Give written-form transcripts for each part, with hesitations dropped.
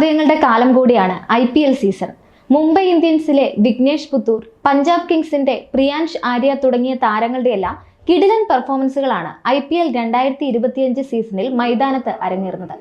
അത്ഭുതങ്ങളുടെ കാലം കൂടിയാണ് IPL സീസൺ. മുംബൈ ഇന്ത്യൻസിലെ വിഘ്നേഷ് പുത്തൂർ, പഞ്ചാബ് കിങ്സിന്റെ പ്രിയാൻഷ് ആര്യ തുടങ്ങിയ താരങ്ങളുടെയെല്ലാം കിടിലൻ പെർഫോമൻസുകളാണ് IPL 2025 സീസണിൽ മൈതാനത്ത് അരങ്ങേറുന്നത്.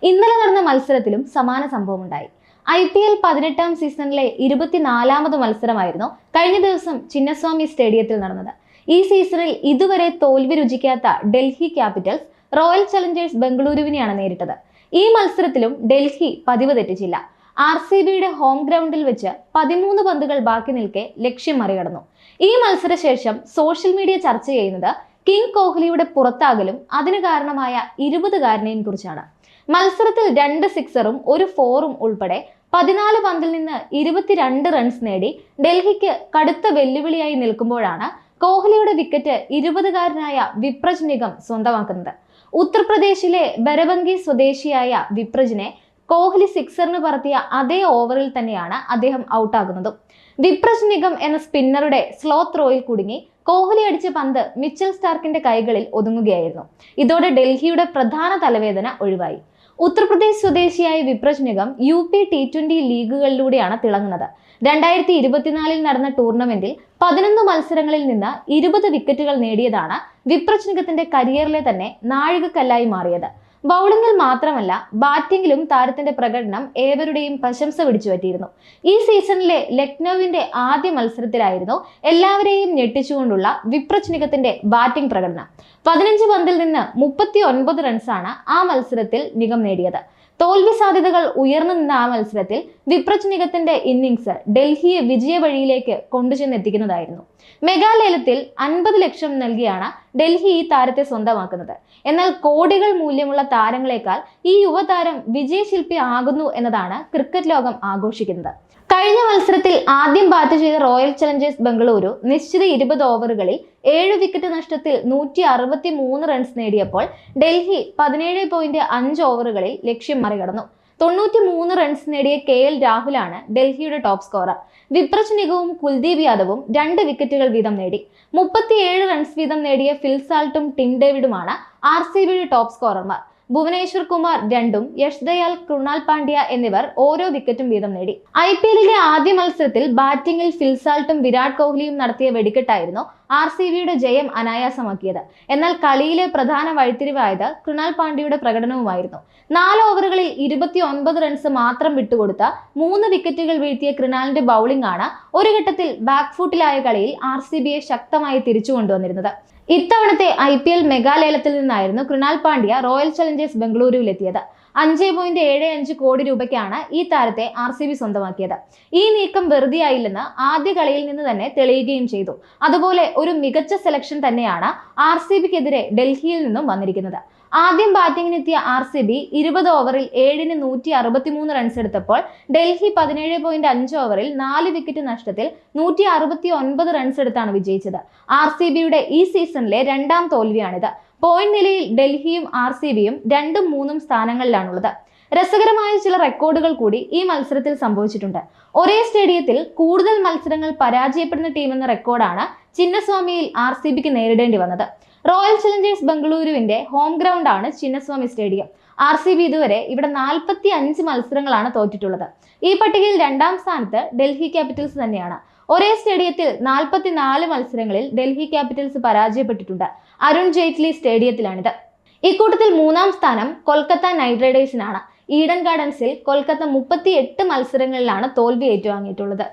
ഇന്നലെ നടന്ന മത്സരത്തിലും സമാന സംഭവമുണ്ടായി. IPL 18ാം സീസണിലെ 24ാമത് മത്സരമായിരുന്നു കഴിഞ്ഞ ദിവസം ചിന്നസ്വാമി സ്റ്റേഡിയത്തിൽ നടന്നത്. ഈ സീസണിൽ ഇതുവരെ തോൽവി രുചിക്കാത്ത ഡൽഹി ക്യാപിറ്റൽസ് റോയൽ ചലഞ്ചേഴ്സ് ബംഗളൂരുവിനെയാണ് നേരിട്ടത്. ഈ മത്സരത്തിലും ഡൽഹി പതിവ് തെറ്റിച്ചില്ല. RCBയുടെ ഹോം ഗ്രൗണ്ടിൽ വെച്ച് 13 പന്തുകൾ ബാക്കി നിൽക്കെ ലക്ഷ്യം മറികടന്നു. ഈ മത്സരശേഷം സോഷ്യൽ മീഡിയ ചർച്ച ചെയ്യുന്നത് കിങ് കോഹ്ലിയുടെ പുറത്താകലും അതിന് കാരണമായ 20കാരനെയും കുറിച്ചാണ്. മത്സരത്തിൽ 2 സിക്സറും 1 4ഉം ഉൾപ്പെടെ 14 പന്തിൽ നിന്ന് 22 റൺസ് നേടി ഡൽഹിക്ക് കടുത്ത വെല്ലുവിളിയായി നിൽക്കുമ്പോഴാണ് കോഹ്ലിയുടെ വിക്കറ്റ് 20കാരനായ വിപ്രജ് നിഗം സ്വന്തമാക്കുന്നത്. ഉത്തർപ്രദേശിലെ ബരബങ്കി സ്വദേശിയായ വിപ്രജിനെ കോഹ്ലി സിക്സറിന് പറത്തിയ അതേ ഓവറിൽ തന്നെയാണ് അദ്ദേഹം ഔട്ടാകുന്നതും. വിപ്രജ് നിഗം എന്ന സ്പിന്നറുടെ സ്ലോ ത്രോയിൽ കുടുങ്ങി കോഹ്ലി അടിച്ച പന്ത് മിച്ചൽ സ്റ്റാർക്കിന്റെ കൈകളിൽ ഒതുങ്ങുകയായിരുന്നു. ഇതോടെ ഡൽഹിയുടെ പ്രധാന തലവേദന ഒഴിവായി. ഉത്തർപ്രദേശ് സ്വദേശിയായ വിപ്രജ് നിഗം UP T20 ലീഗുകളിലൂടെയാണ് തിളങ്ങുന്നത്. 2024 നടന്ന ടൂർണമെന്റിൽ 11 മത്സരങ്ങളിൽ നിന്ന് 20 വിക്കറ്റുകൾ നേടിയതാണ് വിപ്രജ് നിഗത്തിന്റെ കരിയറിലെ തന്നെ നാഴികക്കല്ലായി മാറിയത്. ബൗളിംഗിൽ മാത്രമല്ല ബാറ്റിംഗിലും താരത്തിന്റെ പ്രകടനം ഏവരുടെയും പ്രശംസ പിടിച്ചുപറ്റിയിരുന്നു. ഈ സീസണിലെ ലക്നൌവിന്റെ ആദ്യ മത്സരത്തിലായിരുന്നു എല്ലാവരെയും ഞെട്ടിച്ചുകൊണ്ടുള്ള വിപ്രജ് നിഗത്തിന്റെ ബാറ്റിംഗ് പ്രകടനം. 15 പന്തിൽ നിന്ന് 39 റൺസാണ് ആ മത്സരത്തിൽ നിഗം നേടിയത്. തോൽവി സാധ്യതകൾ ഉയർന്നു നിന്ന ആ മത്സരത്തിൽ വിപ്രജ് നിഗത്തിന്റെ ഇന്നിംഗ്സ് ഡൽഹിയെ വിജയ വഴിയിലേക്ക് കൊണ്ടുചെന്നെത്തിക്കുന്നതായിരുന്നു. മെഗാലയത്തിൽ 50 ലക്ഷം നൽകിയാണ് ഡൽഹി ഈ താരത്തെ സ്വന്തമാക്കുന്നത്. എന്നാൽ കോടികൾ മൂല്യമുള്ള താരങ്ങളെക്കാൾ ഈ യുവതാരം വിജയശില്പി ആകുന്നു എന്നതാണ് ക്രിക്കറ്റ് ലോകം ആഘോഷിക്കുന്നത്. കഴിഞ്ഞ മത്സരത്തിൽ ആദ്യം ബാറ്റ് ചെയ്ത റോയൽ ചലഞ്ചേഴ്സ് ബംഗളൂരു നിശ്ചിത 20 ഓവറുകളിൽ 7 വിക്കറ്റ് നഷ്ടത്തിൽ 163 റൺസ് നേടിയപ്പോൾ ഡൽഹി 17.5 ഓവറുകളിൽ ലക്ഷ്യം മറികടന്നു. 93 റൺസ് നേടിയ KL രാഹുലാണ് ഡൽഹിയുടെ ടോപ്പ് സ്കോറർ. വിപ്രജ് നിഗവും കുൽദീപ് യാദവും 2 വിക്കറ്റുകൾ വീതം നേടി. 37 റൺസ് വീതം നേടിയ ഫിൽസാൾട്ടും ടിം ഡേവിഡുമാണ് RCBയുടെ ടോപ്പ് സ്കോറർമാർ. ഭുവനേശ്വർ കുമാർ 2ഉം യഷ് ദയാൽ, കൃണാൽ പാണ്ഡ്യ എന്നിവർ ഓരോ വിക്കറ്റും വീതം നേടി. IPLലെ ആദ്യ മത്സരത്തിൽ ബാറ്റിംഗിൽ ഫിൽസാൾട്ടും വിരാട് കോഹ്ലിയും നടത്തിയ വെടിക്കെട്ടായിരുന്നു RCBയുടെ ജയം അനായാസമാക്കിയത്. എന്നാൽ കളിയിലെ പ്രധാന വഴിത്തിരിവായത് കൃണാൽ പാണ്ഡ്യയുടെ പ്രകടനവുമായിരുന്നു. 4 ഓവറുകളിൽ 29 റൺസ് മാത്രം വിട്ടുകൊടുത്ത 3 വിക്കറ്റുകൾ വീഴ്ത്തിയ കൃണാലിന്റെ ബൗളിംഗ് ആണ് ഒരു ഘട്ടത്തിൽ ബാക്ക്ഫുട്ടിലായ കളിയിൽ RCBയെ ശക്തമായി തിരിച്ചു കൊണ്ടുവന്നിരുന്നത്. ഇത്തവണത്തെ IPL മെഗാലയത്തിൽ നിന്നായിരുന്നു കൃണാൽ പാണ്ഡ്യ റോയൽ ചലഞ്ചേഴ്സ് ബംഗളൂരുവിലെത്തിയത്. 5.75 കോടി രൂപയ്ക്കാണ് ഈ താരത്തെ RCB സ്വന്തമാക്കിയത്. ഈ നീക്കം വെറുതെയായില്ലെന്ന് ആദ്യ കളിയിൽ നിന്ന് തന്നെ തെളിയുകയും ചെയ്തു. അതുപോലെ ഒരു മികച്ച സെലക്ഷൻ തന്നെയാണ് RCBക്കെതിരെ ഡൽഹിയിൽ നിന്നും വന്നിരിക്കുന്നത്. ആദ്യം ബാറ്റിംഗിനെത്തിയ RCB 20 ഓവറിൽ 7ന് 163 റൺസ് എടുത്തപ്പോൾ ഡൽഹി 17.5 ഓവറിൽ 4 വിക്കറ്റ് നഷ്ടത്തിൽ 169 റൺസ് എടുത്താണ് വിജയിച്ചത്. RCBയുടെ ഈ സീസണിലെ 2ാം തോൽവിയാണിത്. പോയിന്റ് നിലയിൽ ഡൽഹിയും RCBയും 2ഉം 3ഉം സ്ഥാനങ്ങളിലാണുള്ളത്. രസകരമായ ചില റെക്കോർഡുകൾ കൂടി ഈ മത്സരത്തിൽ സംഭവിച്ചിട്ടുണ്ട്. ഒരേ സ്റ്റേഡിയത്തിൽ കൂടുതൽ മത്സരങ്ങൾ പരാജയപ്പെടുന്ന ടീമെന്ന റെക്കോർഡാണ് ചിന്നസ്വാമിയിൽ RCBക്ക് നേരിടേണ്ടി വന്നത്. റോയൽ ചലഞ്ചേഴ്സ് ബംഗളൂരുവിന്റെ ഹോം ഗ്രൗണ്ടാണ് ചിന്നസ്വാമി സ്റ്റേഡിയം. RCB ഇതുവരെ ഇവിടെ 45 മത്സരങ്ങളാണ് തോറ്റിട്ടുള്ളത്. ഈ പട്ടികയിൽ 2ാം സ്ഥാനത്ത് ഡൽഹി ക്യാപിറ്റൽസ് തന്നെയാണ്. ഒരേ സ്റ്റേഡിയത്തിൽ 44 മത്സരങ്ങളിൽ ഡൽഹി ക്യാപിറ്റൽസ് പരാജയപ്പെട്ടിട്ടുണ്ട്. അരുൺ ജെയ്റ്റ്ലി സ്റ്റേഡിയത്തിലാണിത്. ഇക്കൂട്ടത്തിൽ 3ാം സ്ഥാനം കൊൽക്കത്ത നൈറ്റ് റൈഡേഴ്സിനാണ്. ഈഡൻ ഗാർഡൻസിൽ കൊൽക്കത്ത 38 മത്സരങ്ങളിലാണ് തോൽവി ഏറ്റുവാങ്ങിയിട്ടുള്ളത്.